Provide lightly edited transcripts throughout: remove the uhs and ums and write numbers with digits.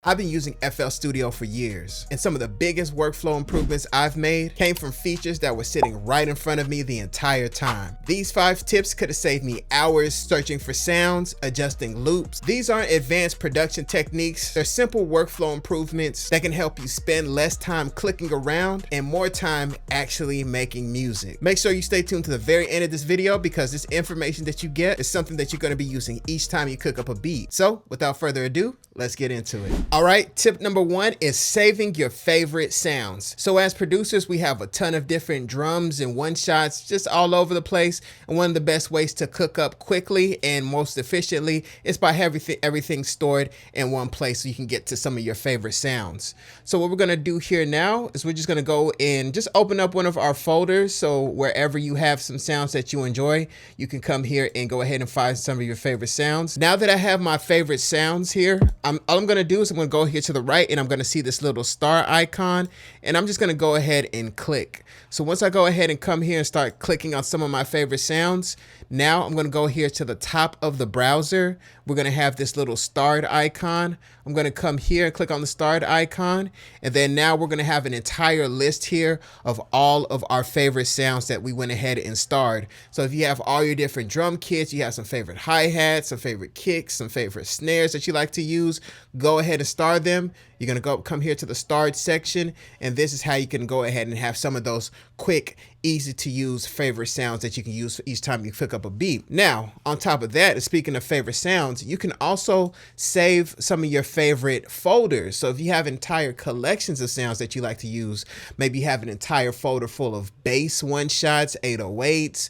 I've been using FL Studio for years, and some of the biggest workflow improvements I've made came from features that were sitting right in front of me the entire time. These 5 tips could have saved me hours searching for sounds, adjusting loops. These aren't advanced production techniques, they're simple workflow improvements that can help you spend less time clicking around and more time actually making music. Make sure you stay tuned to the very end of this video because this information that you get is something that you're going to be using each time you cook up a beat. So without further ado, let's get into it. All right, tip number 1 is saving your favorite sounds. So as producers, we have a ton of different drums and one-shots just all over the place. And one of the best ways to cook up quickly and most efficiently is by having everything stored in one place so you can get to some of your favorite sounds. So what we're gonna do here now is we're just gonna go and just open up one of our folders. So wherever you have some sounds that you enjoy, you can come here and go ahead and find some of your favorite sounds. Now that I have my favorite sounds here, all I'm gonna do is I'm gonna go here to the right and I'm gonna see this little star icon and I'm just gonna go ahead and click. So once I go ahead and come here and start clicking on some of my favorite sounds, now I'm gonna go here to the top of the browser. We're gonna have this little starred icon. I'm gonna come here and click on the starred icon. And then now we're gonna have an entire list here of all of our favorite sounds that we went ahead and starred. So if you have all your different drum kits, you have some favorite hi-hats, some favorite kicks, some favorite snares that you like to use, go ahead and star them. You're gonna come here to the starred section, and this is how you can go ahead and have some of those quick, easy to use favorite sounds that you can use for each time you pick up a beat. Now, on top of that, speaking of favorite sounds, you can also save some of your favorite folders. So if you have entire collections of sounds that you like to use, maybe you have an entire folder full of bass one-shots, 808s,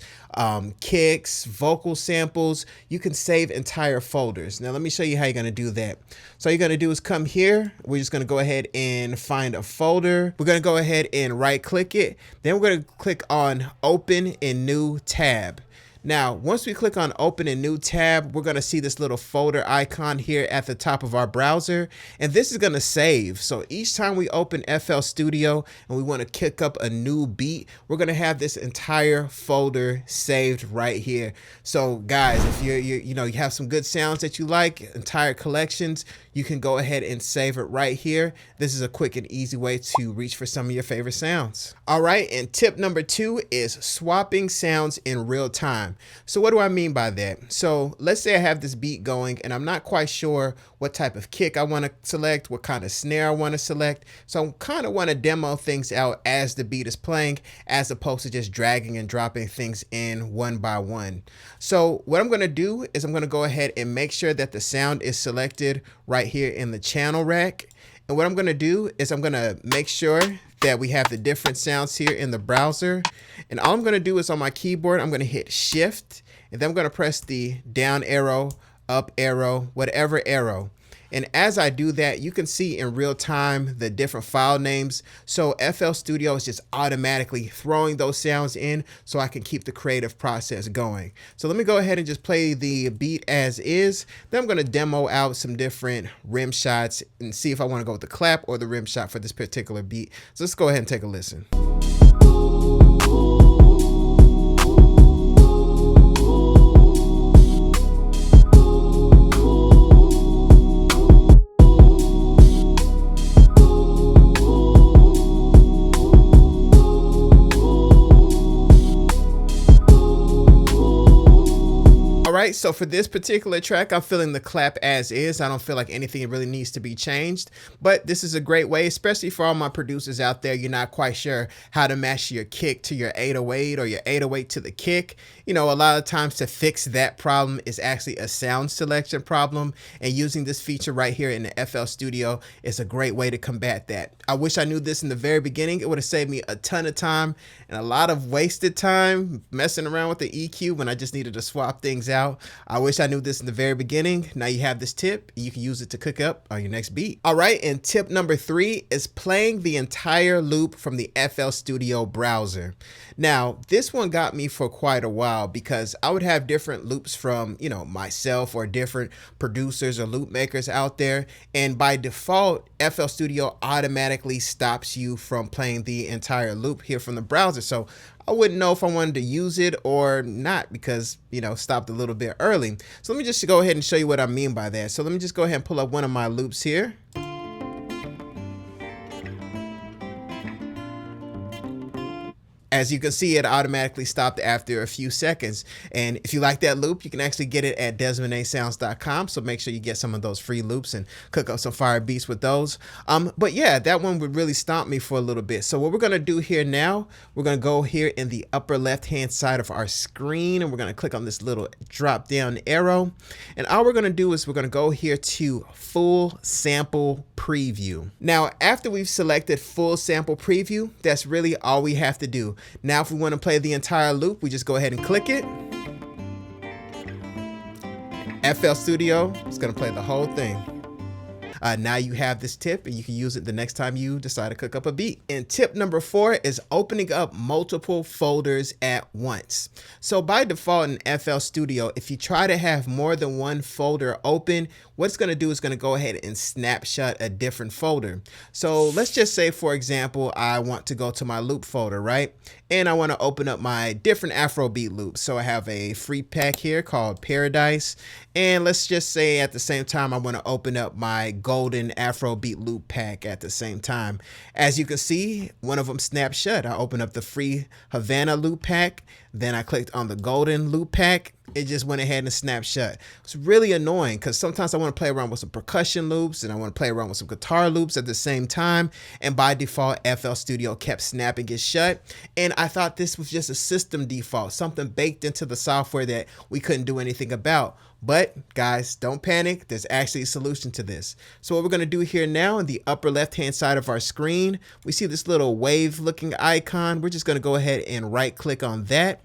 kicks, vocal samples, you can save entire folders. Now let me show you how you're gonna do that. So all you're gonna do is come here, we're just gonna go ahead and find a folder. We're gonna go ahead and right click it. Then we're gonna click on open in new tab. Now, once we click on open a new tab, we're gonna see this little folder icon here at the top of our browser, and this is gonna save. So each time we open FL Studio and we wanna kick up a new beat, we're gonna have this entire folder saved right here. So guys, if you have some good sounds that you like, entire collections, you can go ahead and save it right here. This is a quick and easy way to reach for some of your favorite sounds. All right, and tip number 2 is swapping sounds in real time. So what do I mean by that? So let's say I have this beat going and I'm not quite sure what type of kick I want to select, what kind of snare I want to select. So I kind of want to demo things out as the beat is playing, as opposed to just dragging and dropping things in one by one. So what I'm going to do is I'm going to go ahead and make sure that the sound is selected right here in the channel rack. And what I'm going to do is I'm going to make sure that we have the different sounds here in the browser. And all I'm gonna do is on my keyboard, I'm gonna hit shift, and then I'm gonna press the down arrow, up arrow, whatever arrow. And as I do that, you can see in real time the different file names. So FL Studio is just automatically throwing those sounds in so I can keep the creative process going. So let me go ahead and just play the beat as is. Then I'm gonna demo out some different rim shots and see if I wanna go with the clap or the rim shot for this particular beat. So let's go ahead and take a listen. Alright, so for this particular track, I'm feeling the clap as is. I don't feel like anything really needs to be changed, but this is a great way, especially for all my producers out there. You're not quite sure how to match your kick to your 808 or your 808 to the kick. You know, a lot of times to fix that problem is actually a sound selection problem, and using this feature right here in the FL Studio is a great way to combat that. I wish I knew this in the very beginning. It would have saved me a ton of time and a lot of wasted time messing around with the EQ when I just needed to swap things out. I wish I knew this in the very beginning. Now you have this tip, and you can use it to cook up on your next beat. All right, and tip number 3 is playing the entire loop from the FL Studio browser. Now, this one got me for quite a while because I would have different loops from, myself or different producers or loop makers out there. And by default, FL Studio automatically stops you from playing the entire loop here from the browser. So I wouldn't know if I wanted to use it or not because, stopped a little bit early. So let me just go ahead and show you what I mean by that. So let me just go ahead and pull up one of my loops here. As you can see, it automatically stopped after a few seconds. And if you like that loop, you can actually get it at DesmondASounds.com. So make sure you get some of those free loops and cook up some fire beats with those. But yeah, that one would really stomp me for a little bit. So what we're going to do here now, we're going to go here in the upper left-hand side of our screen, and we're going to click on this little drop-down arrow. And all we're going to do is we're going to go here to Full Sample Preview. Now, after we've selected Full Sample Preview, that's really all we have to do. Now, if we want to play the entire loop, we just go ahead and click it. FL Studio is going to play the whole thing. Now you have this tip and you can use it the next time you decide to cook up a beat. And tip number 4 is opening up multiple folders at once. So by default in FL Studio, if you try to have more than one folder open, what it's going to do is going to go ahead and snapshot a different folder. So let's just say, for example, I want to go to my loop folder, right? And I want to open up my different Afrobeat loops. So I have a free pack here called Paradise. And let's just say at the same time, I want to open up my golden Afrobeat loop pack at the same time. As you can see, one of them snapped shut. I opened up the free Havana loop pack. Then I clicked on the golden loop pack. It just went ahead and snapped shut. It's really annoying because sometimes I want to play around with some percussion loops and I want to play around with some guitar loops at the same time. And by default, FL Studio kept snapping it shut. And I thought this was just a system default, something baked into the software that we couldn't do anything about. But guys, don't panic. There's actually a solution to this. So what we're going to do here now in the upper left-hand side of our screen, we see this little wave looking icon. We're just going to go ahead and right click on that.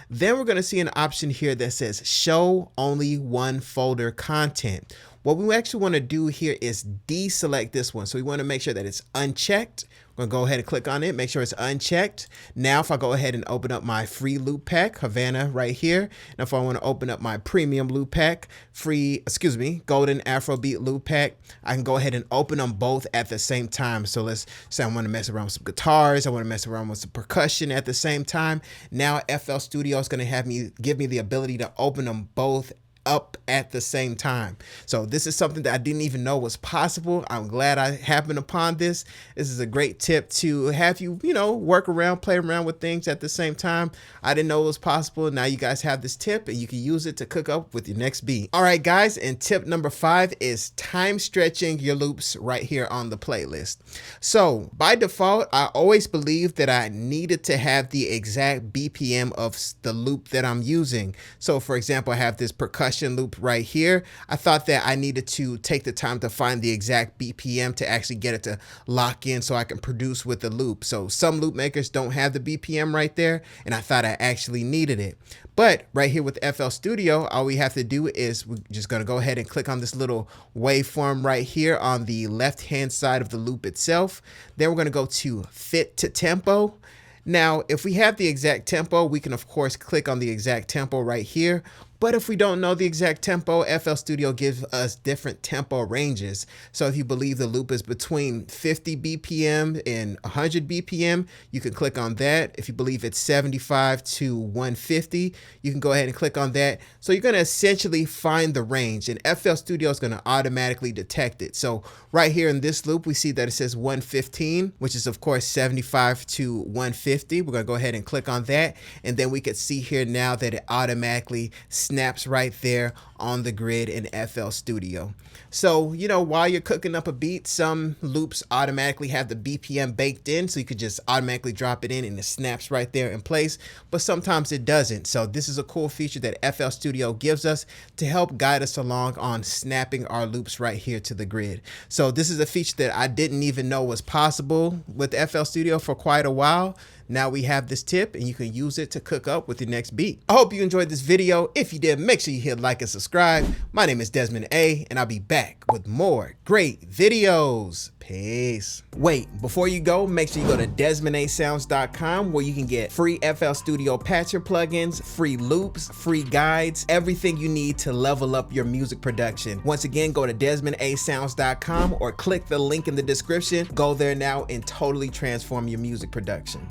Then we're going to see an option here that says show only one folder content. What we actually want to do here is deselect this one. So we want to make sure that it's unchecked. We're going to go ahead and click on it, make sure it's unchecked. Now, if I go ahead and open up my free loop pack, Havana right here. And if I want to open up my premium loop pack, golden Afrobeat loop pack, I can go ahead and open them both at the same time. So let's say I want to mess around with some guitars. I want to mess around with some percussion at the same time. Now, FL Studio is going to give me the ability to open them both up at the same time. So this is something that I didn't even know was possible. I'm glad I happened upon this. This is a great tip to have you, work around, play around with things at the same time. I didn't know it was possible. Now you guys have this tip and you can use it to cook up with your next beat. All right, guys. And tip number 5 is time stretching your loops right here on the playlist. So by default, I always believed that I needed to have the exact BPM of the loop that I'm using. So for example, I have this percussion loop right here. I thought that I needed to take the time to find the exact BPM to actually get it to lock in so I can produce with the loop. So some loop makers don't have the BPM right there, and I thought I actually needed it. But right here with FL Studio, all we have to do is we're just going to go ahead and click on this little waveform right here on the left-hand side of the loop itself. Then we're going to go to Fit to Tempo. Now, if we have the exact tempo, we can of course click on the exact tempo right here. But if we don't know the exact tempo, FL Studio gives us different tempo ranges. So if you believe the loop is between 50 BPM and 100 BPM, you can click on that. If you believe it's 75 to 150, you can go ahead and click on that. So you're going to essentially find the range, and FL Studio is going to automatically detect it. So right here in this loop, we see that it says 115, which is of course 75 to 150. We're going to go ahead and click on that. And then we could see here now that it automatically snaps right there on the grid in FL Studio. So, while you're cooking up a beat, some loops automatically have the BPM baked in, so you could just automatically drop it in and it snaps right there in place, but sometimes it doesn't. So this is a cool feature that FL Studio gives us to help guide us along on snapping our loops right here to the grid. So this is a feature that I didn't even know was possible with FL Studio for quite a while. Now we have this tip and you can use it to cook up with your next beat. I hope you enjoyed this video. If you did, make sure you hit like and subscribe. My name is Desmond A, and I'll be back with more great videos. Peace. Wait, before you go, make sure you go to DesmondASounds.com where you can get free FL Studio patcher plugins, free loops, free guides, everything you need to level up your music production. Once again, go to DesmondASounds.com or click the link in the description. Go there now and totally transform your music production.